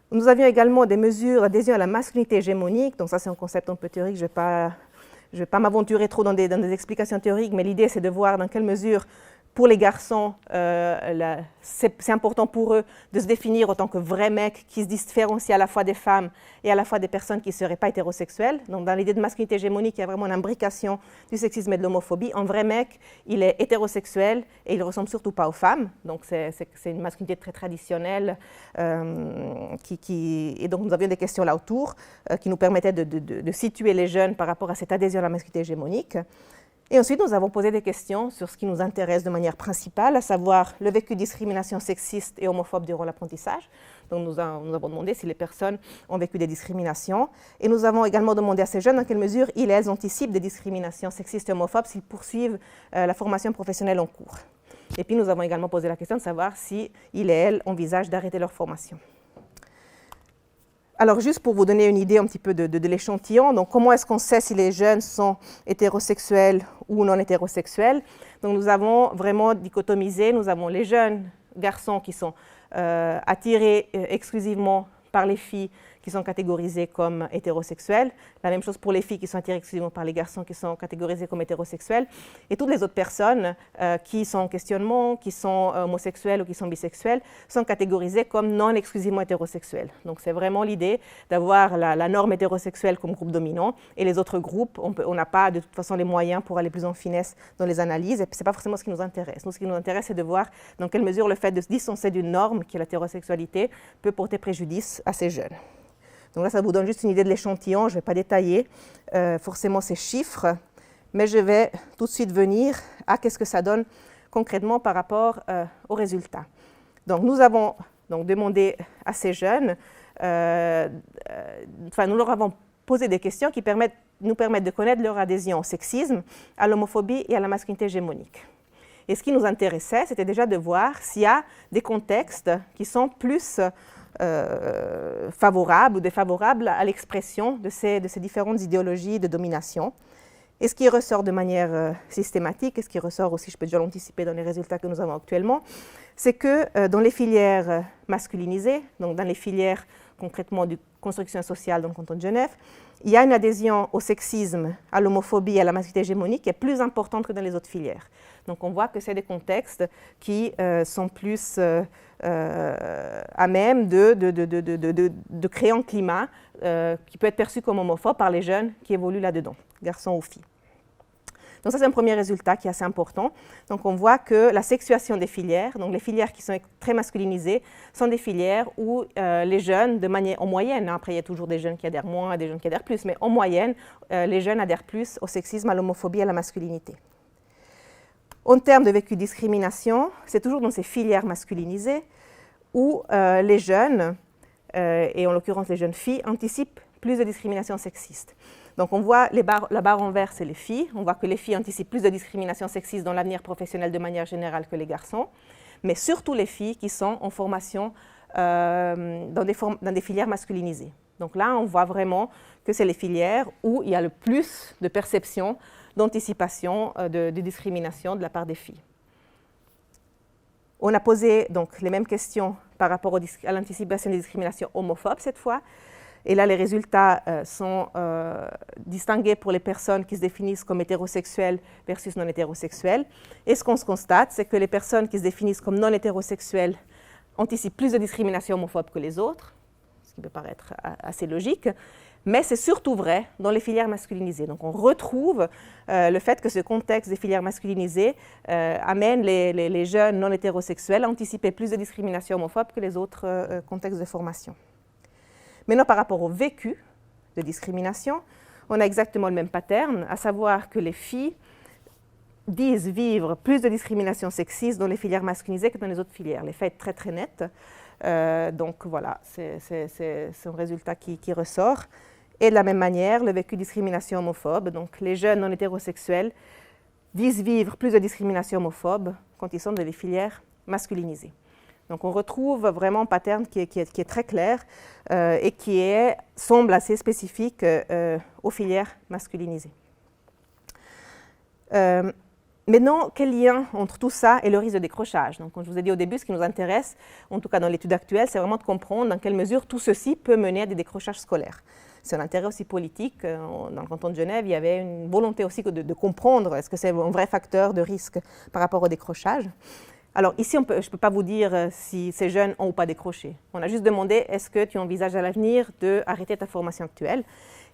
Nous avions également des mesures d'adhésion à la masculinité hégémonique, donc ça c'est un concept un peu théorique, je ne vais pas m'aventurer trop dans des explications théoriques, mais l'idée c'est de voir dans quelle mesure, pour les garçons, c'est important pour eux de se définir en tant que vrais mecs qui se différencient à la fois des femmes et à la fois des personnes qui ne seraient pas hétérosexuelles. Donc dans l'idée de masculinité hégémonique, il y a vraiment une imbrication du sexisme et de l'homophobie. Un vrai mec, il est hétérosexuel et il ne ressemble surtout pas aux femmes. Donc c'est une masculinité très traditionnelle. Et donc nous avions des questions là autour qui nous permettaient de situer les jeunes par rapport à cette adhésion à la masculinité hégémonique. Et ensuite, nous avons posé des questions sur ce qui nous intéresse de manière principale, à savoir le vécu de discrimination sexiste et homophobe durant l'apprentissage. Donc, nous avons demandé si les personnes ont vécu des discriminations. Et nous avons également demandé à ces jeunes dans quelle mesure ils et elles anticipent des discriminations sexistes et homophobes s'ils poursuivent la formation professionnelle en cours. Et puis, nous avons également posé la question de savoir si ils et elles envisagent d'arrêter leur formation. Alors, juste pour vous donner une idée un petit peu de l'échantillon, donc comment est-ce qu'on sait si les jeunes sont hétérosexuels ou non hétérosexuels? Donc, nous avons vraiment dichotomisé, nous avons les jeunes garçons qui sont attirés exclusivement par les filles qui sont catégorisées comme hétérosexuelles. La même chose pour les filles qui sont attirées exclusivement par les garçons qui sont catégorisés comme hétérosexuels. Et toutes les autres personnes qui sont en questionnement, qui sont homosexuelles ou qui sont bisexuelles, sont catégorisées comme non exclusivement hétérosexuelles. Donc c'est vraiment l'idée d'avoir la norme hétérosexuelle comme groupe dominant et les autres groupes, on n'a pas de toute façon les moyens pour aller plus en finesse dans les analyses. Et ce n'est pas forcément ce qui nous intéresse. Nous, ce qui nous intéresse, c'est de voir dans quelle mesure le fait de se distancer d'une norme qui est l'hétérosexualité peut porter préjudice à ces jeunes. Donc là, ça vous donne juste une idée de l'échantillon. Je ne vais pas détailler forcément ces chiffres, mais je vais tout de suite venir à qu'est-ce que ça donne concrètement par rapport aux résultats. Donc nous avons donc demandé à ces jeunes, nous leur avons poser des questions qui nous permettent de connaître leur adhésion au sexisme, à l'homophobie et à la masculinité hégémonique. Et ce qui nous intéressait, c'était déjà de voir s'il y a des contextes qui sont plus favorables ou défavorables à l'expression de ces différentes idéologies de domination. Et ce qui ressort de manière systématique, et ce qui ressort aussi, je peux déjà l'anticiper dans les résultats que nous avons actuellement, c'est que dans les filières masculinisées, donc dans les filières concrètement de construction sociale dans le canton de Genève, il y a une adhésion au sexisme, à l'homophobie et à la masculinité hégémonique qui est plus importante que dans les autres filières. Donc on voit que c'est des contextes qui sont plus à même de créer un climat qui peut être perçu comme homophobe par les jeunes qui évoluent là-dedans, garçons ou filles. Donc ça, c'est un premier résultat qui est assez important. Donc on voit que la sexuation des filières, donc les filières qui sont très masculinisées, sont des filières où les jeunes, en moyenne, après il y a toujours des jeunes qui adhèrent moins et des jeunes qui adhèrent plus, mais en moyenne, les jeunes adhèrent plus au sexisme, à l'homophobie et à la masculinité. En termes de vécu de discrimination, c'est toujours dans ces filières masculinisées où les jeunes, et en l'occurrence les jeunes filles, anticipent plus de discrimination sexiste. Donc on voit la barre en vert, c'est les filles. On voit que les filles anticipent plus de discrimination sexiste dans l'avenir professionnel de manière générale que les garçons, mais surtout les filles qui sont en formation dans des filières masculinisées. Donc là, on voit vraiment que c'est les filières où il y a le plus de perception d'anticipation de discrimination de la part des filles. On a posé donc les mêmes questions par rapport à l'anticipation des discriminations homophobes cette fois. Et là, les résultats sont distingués pour les personnes qui se définissent comme hétérosexuelles versus non hétérosexuelles. Et ce qu'on se constate, c'est que les personnes qui se définissent comme non hétérosexuelles anticipent plus de discrimination homophobe que les autres, ce qui peut paraître assez logique. Mais c'est surtout vrai dans les filières masculinisées. Donc on retrouve le fait que ce contexte des filières masculinisées amène les jeunes non hétérosexuels à anticiper plus de discrimination homophobe que les autres contextes de formation. Maintenant, par rapport au vécu de discrimination, on a exactement le même pattern, à savoir que les filles disent vivre plus de discrimination sexiste dans les filières masculinisées que dans les autres filières. L'effet est très très net. Donc voilà, c'est un résultat qui ressort. Et de la même manière, le vécu de discrimination homophobe, donc les jeunes non hétérosexuels disent vivre plus de discrimination homophobe quand ils sont dans les filières masculinisées. Donc on retrouve vraiment un pattern qui est très clair et qui semble assez spécifique aux filières masculinisées. Maintenant, quel lien entre tout ça et le risque de décrochage? Donc, comme je vous ai dit au début, ce qui nous intéresse, en tout cas dans l'étude actuelle, c'est vraiment de comprendre dans quelle mesure tout ceci peut mener à des décrochages scolaires. C'est un intérêt aussi politique. Dans le canton de Genève, il y avait une volonté aussi de comprendre est-ce que c'est un vrai facteur de risque par rapport au décrochage. Alors ici, je ne peux pas vous dire si ces jeunes ont ou pas décroché. On a juste demandé est-ce que tu envisages à l'avenir d'arrêter ta formation actuelle.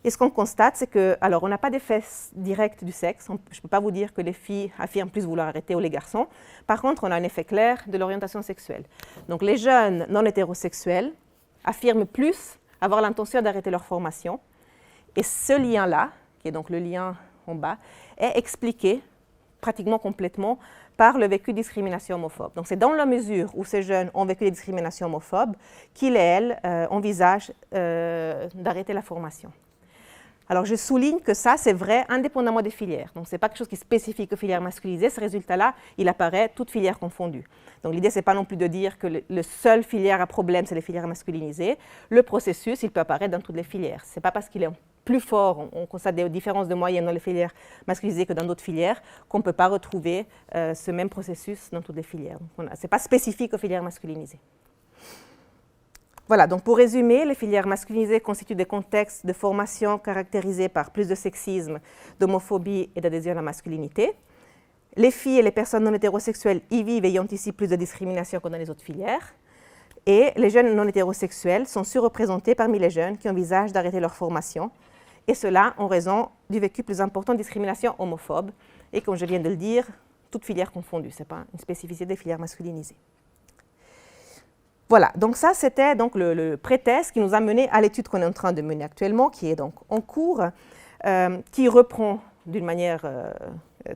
Et ce qu'on constate, c'est que, alors on n'a pas d'effet direct du sexe. Je ne peux pas vous dire que les filles affirment plus vouloir arrêter ou les garçons. Par contre, on a un effet clair de l'orientation sexuelle. Donc les jeunes non hétérosexuels affirment plus avoir l'intention d'arrêter leur formation. Et ce lien-là, qui est donc le lien en bas, est expliqué pratiquement complètement par le vécu de discrimination homophobe. Donc c'est dans la mesure où ces jeunes ont vécu des discriminations homophobes qu'ils et elles envisagent d'arrêter la formation. Alors je souligne que ça, c'est vrai indépendamment des filières. Donc ce n'est pas quelque chose qui est spécifique aux filières masculinisées. Ce résultat-là, il apparaît toutes filières confondues. Donc l'idée, ce n'est pas non plus de dire que le seul filière à problème, c'est les filières masculinisées. Le processus, il peut apparaître dans toutes les filières. Ce n'est pas parce qu'il est plus fort, on constate des différences de moyenne dans les filières masculinisées que dans d'autres filières, qu'on ne peut pas retrouver ce même processus dans toutes les filières. Ce n'est pas spécifique aux filières masculinisées. Voilà, donc pour résumer, les filières masculinisées constituent des contextes de formation caractérisés par plus de sexisme, d'homophobie et d'adhésion à la masculinité. Les filles et les personnes non hétérosexuelles y vivent et y anticipent plus de discrimination que dans les autres filières. Et les jeunes non hétérosexuels sont surreprésentés parmi les jeunes qui envisagent d'arrêter leur formation, et cela en raison du vécu plus important de discrimination homophobe. Et comme je viens de le dire, toutes filières confondues, ce n'est pas une spécificité des filières masculinisées. Voilà, donc ça c'était donc le pré-test qui nous a mené à l'étude qu'on est en train de mener actuellement, qui est donc en cours, qui reprend d'une manière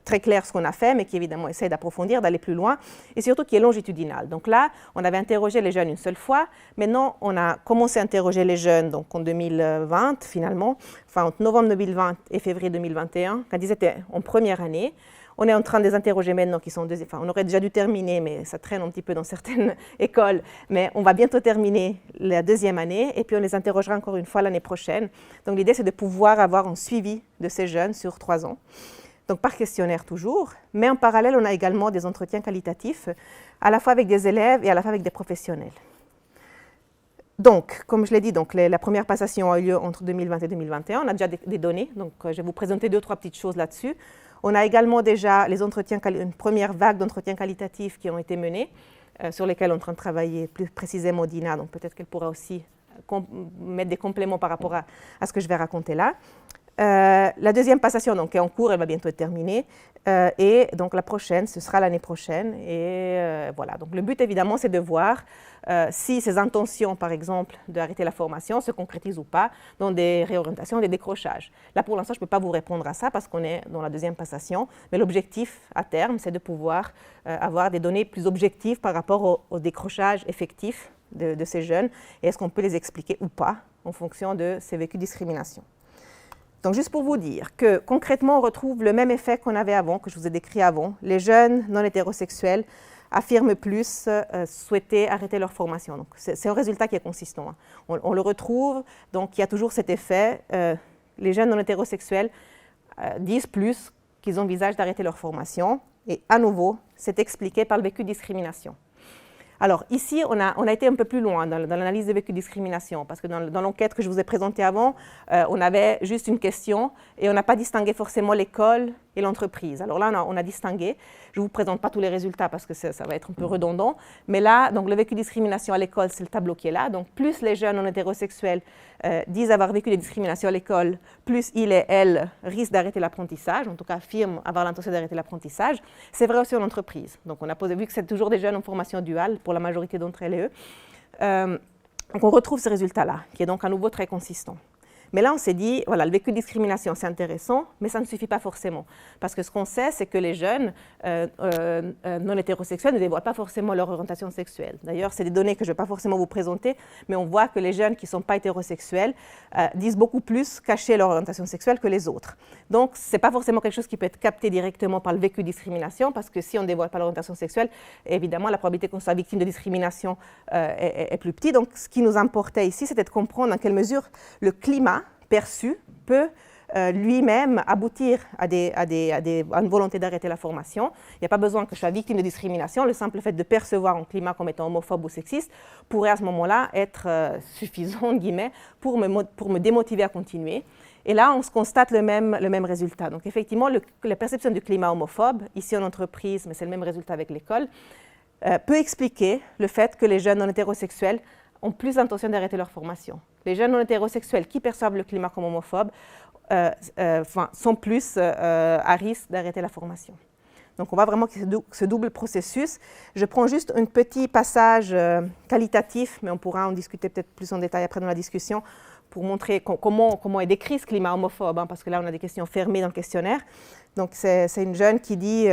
très clair ce qu'on a fait, mais qui évidemment essaie d'approfondir, d'aller plus loin, et surtout qui est longitudinal. Donc là, on avait interrogé les jeunes une seule fois. Maintenant, on a commencé à interroger les jeunes donc en 2020, finalement, enfin entre novembre 2020 et février 2021, quand ils étaient en première année. On est en train de les interroger maintenant, qui sont enfin, on aurait déjà dû terminer, mais ça traîne un petit peu dans certaines écoles. Mais on va bientôt terminer la deuxième année, et puis on les interrogera encore une fois l'année prochaine. Donc l'idée, c'est de pouvoir avoir un suivi de ces jeunes sur 3 ans. Donc par questionnaire toujours, mais en parallèle, on a également des entretiens qualitatifs, à la fois avec des élèves et à la fois avec des professionnels. Donc, comme je l'ai dit, donc, la première passation a eu lieu entre 2020 et 2021. On a déjà des données, donc je vais vous présenter 2 ou 3 petites choses là-dessus. On a également déjà les entretiens, une première vague d'entretiens qualitatifs qui ont été menés, sur lesquels on est en train de travailler plus précisément Dina, donc peut-être qu'elle pourra aussi mettre des compléments par rapport à ce que je vais raconter là. La deuxième passation donc, est en cours, elle va bientôt être terminée, et donc la prochaine, ce sera l'année prochaine. Et voilà, donc le but évidemment, c'est de voir si ces intentions, par exemple, d'arrêter la formation se concrétisent ou pas dans des réorientations, des décrochages. Là, pour l'instant, je ne peux pas vous répondre à ça parce qu'on est dans la deuxième passation, mais l'objectif à terme, c'est de pouvoir avoir des données plus objectives par rapport au décrochage effectif de ces jeunes, et est-ce qu'on peut les expliquer ou pas en fonction de ces vécus de discrimination. Donc, juste pour vous dire que concrètement, on retrouve le même effet qu'on avait avant, que je vous ai décrit avant. Les jeunes non hétérosexuels affirment plus souhaiter arrêter leur formation. Donc, c'est un résultat qui est consistant. On le retrouve, donc il y a toujours cet effet. Les jeunes non hétérosexuels disent plus qu'ils envisagent d'arrêter leur formation. Et à nouveau, c'est expliqué par le vécu de discrimination. Alors ici, on a été un peu plus loin dans l'analyse des vécus de discrimination, parce que dans l'enquête que je vous ai présentée avant, on avait juste une question et on n'a pas distingué forcément l'école et l'entreprise. Alors là, on a distingué. Je ne vous présente pas tous les résultats parce que ça va être un peu redondant, mais là, donc, le vécu de discrimination à l'école, c'est le tableau qui est là. Donc plus les jeunes non hétérosexuels disent avoir vécu des discriminations à l'école, plus ils et elles risquent d'arrêter l'apprentissage, en tout cas affirment avoir l'intention d'arrêter l'apprentissage. C'est vrai aussi en entreprise. Donc on a vu que c'est toujours des jeunes en formation duale, pour la majorité d'entre elles et eux. Donc on retrouve ce résultat-là, qui est donc à nouveau très consistant. Mais là, on s'est dit, voilà, le vécu de discrimination, c'est intéressant, mais ça ne suffit pas forcément. Parce que ce qu'on sait, c'est que les jeunes non hétérosexuels ne dévoilent pas forcément leur orientation sexuelle. D'ailleurs, c'est des données que je ne vais pas forcément vous présenter, mais on voit que les jeunes qui ne sont pas hétérosexuels disent beaucoup plus cacher leur orientation sexuelle que les autres. Donc, ce n'est pas forcément quelque chose qui peut être capté directement par le vécu de discrimination, parce que si on ne dévoile pas l'orientation sexuelle, évidemment, la probabilité qu'on soit victime de discrimination est plus petite. Donc, ce qui nous importait ici, c'était de comprendre dans quelle mesure le climat perçu peut lui-même aboutir à une volonté d'arrêter la formation. Il n'y a pas besoin que je sois victime de discrimination. Le simple fait de percevoir un climat comme étant homophobe ou sexiste pourrait à ce moment-là être suffisant, guillemets, pour me démotiver à continuer. Et là, on se constate le même résultat. Donc effectivement, la perception du climat homophobe, ici en entreprise, mais c'est le même résultat avec l'école, peut expliquer le fait que les jeunes non hétérosexuels ont plus l'intention d'arrêter leur formation. Les jeunes non hétérosexuels qui perçoivent le climat comme homophobe sont plus à risque d'arrêter la formation. Donc on voit vraiment ce double processus. Je prends juste un petit passage qualitatif, mais on pourra en discuter peut-être plus en détail après dans la discussion, pour montrer comment est décrit ce climat homophobe, parce que là on a des questions fermées dans le questionnaire. Donc c'est une jeune qui dit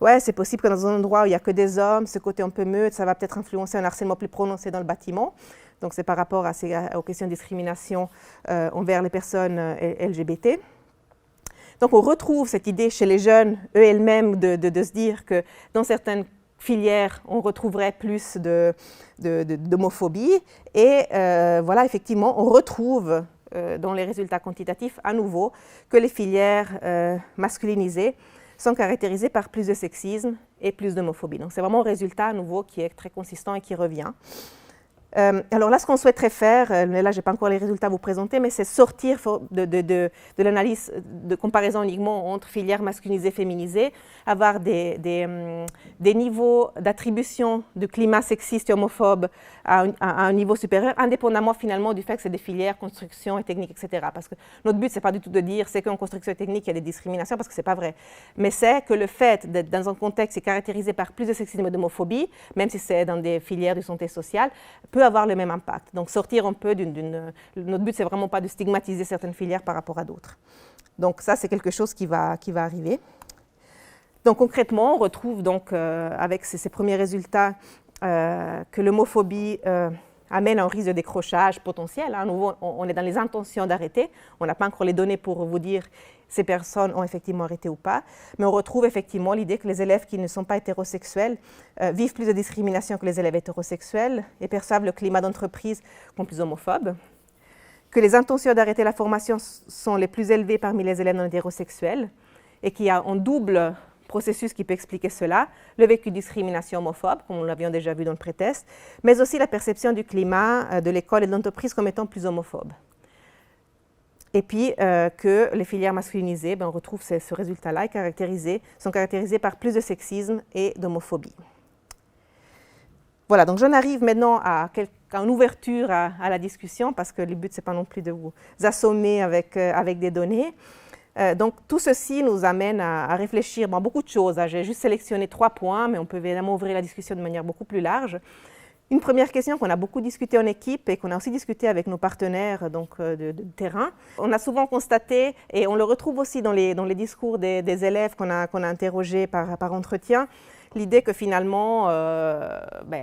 ouais, c'est possible que dans un endroit où il n'y a que des hommes, ce côté un peu meute, ça va peut-être influencer un harcèlement plus prononcé dans le bâtiment. Donc c'est par rapport aux questions de discrimination envers les personnes LGBT. Donc on retrouve cette idée chez les jeunes, eux-mêmes, de se dire que dans certaines filières, on retrouverait plus d'homophobie. Et voilà, effectivement, on retrouve dans les résultats quantitatifs à nouveau que les filières masculinisées sont caractérisées par plus de sexisme et plus d'homophobie. Donc c'est vraiment un résultat à nouveau qui est très consistant et qui revient. Alors là, ce qu'on souhaiterait faire, là je n'ai pas encore les résultats à vous présenter, mais c'est sortir de l'analyse de comparaison uniquement entre filières masculinisées et féminisées, avoir des niveaux d'attribution du climat sexiste et homophobe à un niveau supérieur, indépendamment finalement du fait que c'est des filières construction et technique, etc. Parce que notre but, ce n'est pas du tout de dire c'est qu'en construction et technique, il y a des discriminations, parce que ce n'est pas vrai. Mais c'est que le fait d'être dans un contexte qui est caractérisé par plus de sexisme et d'homophobie, même si c'est dans des filières de santé sociale, peut avoir le même impact. Donc sortir un peu notre but, c'est vraiment pas de stigmatiser certaines filières par rapport à d'autres. Donc ça, c'est quelque chose qui va arriver. Donc concrètement, on retrouve donc, avec ces premiers résultats que l'homophobie amène à un risque de décrochage potentiel. À nouveau, on est dans les intentions d'arrêter. On n'a pas encore les données pour vous dire ces personnes ont effectivement arrêté ou pas. Mais on retrouve effectivement l'idée que les élèves qui ne sont pas hétérosexuels vivent plus de discrimination que les élèves hétérosexuels et perçoivent le climat d'entreprise comme plus homophobe. Que les intentions d'arrêter la formation sont les plus élevées parmi les élèves non hétérosexuels et qu'il y a un double processus qui peut expliquer cela, le vécu de discrimination homophobe, comme nous l'avions déjà vu dans le pré-test, mais aussi la perception du climat de l'école et de l'entreprise comme étant plus homophobe. Et puis que les filières masculinisées, on retrouve ce résultat-là, sont caractérisées par plus de sexisme et d'homophobie. Voilà, donc j'en arrive maintenant à une ouverture à la discussion, parce que le but, ce n'est pas non plus de vous assommer avec des données. Donc tout ceci nous amène à réfléchir à beaucoup de choses. J'ai juste sélectionné 3 points, mais on peut évidemment ouvrir la discussion de manière beaucoup plus large. Une première question qu'on a beaucoup discutée en équipe et qu'on a aussi discutée avec nos partenaires donc, de terrain. On a souvent constaté, et on le retrouve aussi dans les discours des élèves qu'on a interrogés par entretien, l'idée que finalement,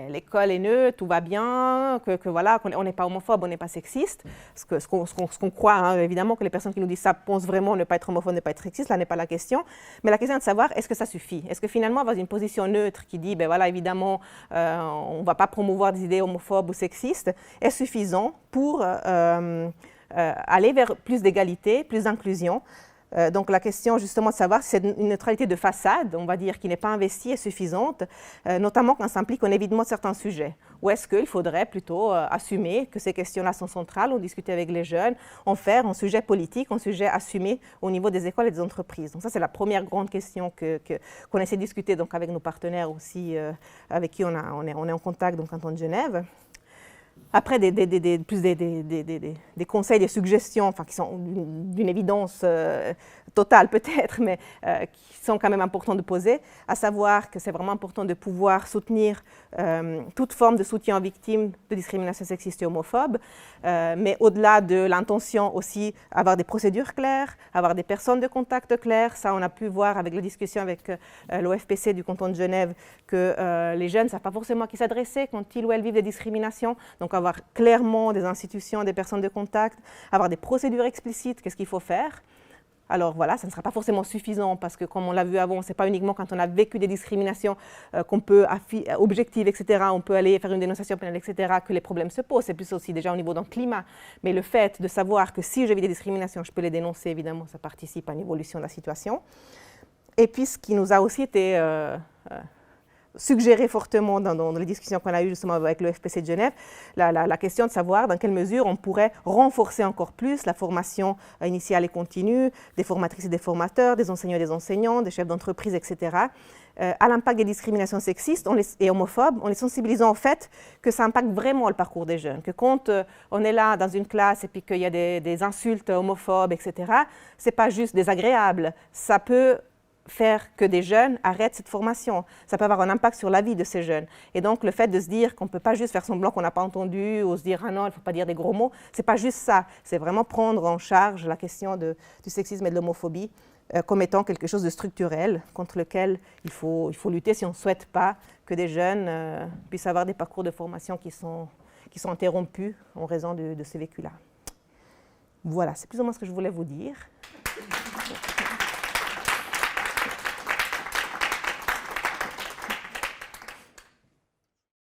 l'école est neutre, tout va bien, que voilà, qu'on n'est pas homophobe, on n'est pas sexiste. Ce qu'on croit, hein, évidemment, que les personnes qui nous disent ça pensent vraiment ne pas être homophobe, ne pas être sexiste, là n'est pas la question. Mais la question est de savoir, est-ce que ça suffit? Est-ce que finalement, avoir une position neutre qui dit, voilà, évidemment, on ne va pas promouvoir des idées homophobes ou sexistes, est suffisant pour aller vers plus d'égalité, plus d'inclusion? Donc la question justement de savoir si c'est une neutralité de façade, on va dire, qui n'est pas investie et suffisante, notamment quand ça implique un évitement de certains sujets. Ou est-ce qu'il faudrait plutôt assumer que ces questions-là sont centrales, on discuter avec les jeunes, en faire un sujet politique, un sujet assumé au niveau des écoles et des entreprises. Donc ça, c'est la première grande question qu'on essaie de discuter donc, avec nos partenaires aussi, avec qui on est en contact donc, canton de Genève. Après, des conseils, des suggestions, enfin, qui sont d'une évidence totale peut-être, mais qui sont quand même importants de poser, à savoir que c'est vraiment important de pouvoir soutenir toute forme de soutien aux victimes de discrimination sexiste et homophobe, mais au-delà de l'intention aussi, avoir des procédures claires, avoir des personnes de contact claires. Ça, on a pu voir avec la discussion avec l'OFPC du canton de Genève que les jeunes ne savent pas forcément à qui s'adresser quand ils ou elles vivent des discriminations. Donc, avoir clairement des institutions, des personnes de contact, avoir des procédures explicites, qu'est-ce qu'il faut faire. Alors voilà, ça ne sera pas forcément suffisant parce que comme on l'a vu avant, ce n'est pas uniquement quand on a vécu des discriminations qu'on peut objectives, etc., on peut aller faire une dénonciation pénale, etc., que les problèmes se posent. C'est plus aussi déjà au niveau d'un climat. Mais le fait de savoir que si je vis des discriminations, je peux les dénoncer, évidemment, ça participe à une évolution de la situation. Et puis ce qui nous a aussi été suggéré fortement dans les discussions qu'on a eues justement avec le FPC de Genève, la question de savoir dans quelle mesure on pourrait renforcer encore plus la formation initiale et continue des formatrices et des formateurs, des enseignants et des enseignants, des chefs d'entreprise, etc., à l'impact des discriminations sexistes et homophobes, en les sensibilisant au fait que ça impacte vraiment le parcours des jeunes, que quand on est là dans une classe et puis qu'il y a des insultes homophobes, etc., ce n'est pas juste désagréable, ça peut faire que des jeunes arrêtent cette formation. Ça peut avoir un impact sur la vie de ces jeunes. Et donc, le fait de se dire qu'on ne peut pas juste faire semblant qu'on n'a pas entendu ou se dire « Ah non, il ne faut pas dire des gros mots », ce n'est pas juste ça. C'est vraiment prendre en charge la question du sexisme et de l'homophobie comme étant quelque chose de structurel contre lequel il faut lutter si on ne souhaite pas que des jeunes puissent avoir des parcours de formation qui sont interrompus en raison de ces vécus-là. Voilà, c'est plus ou moins ce que je voulais vous dire.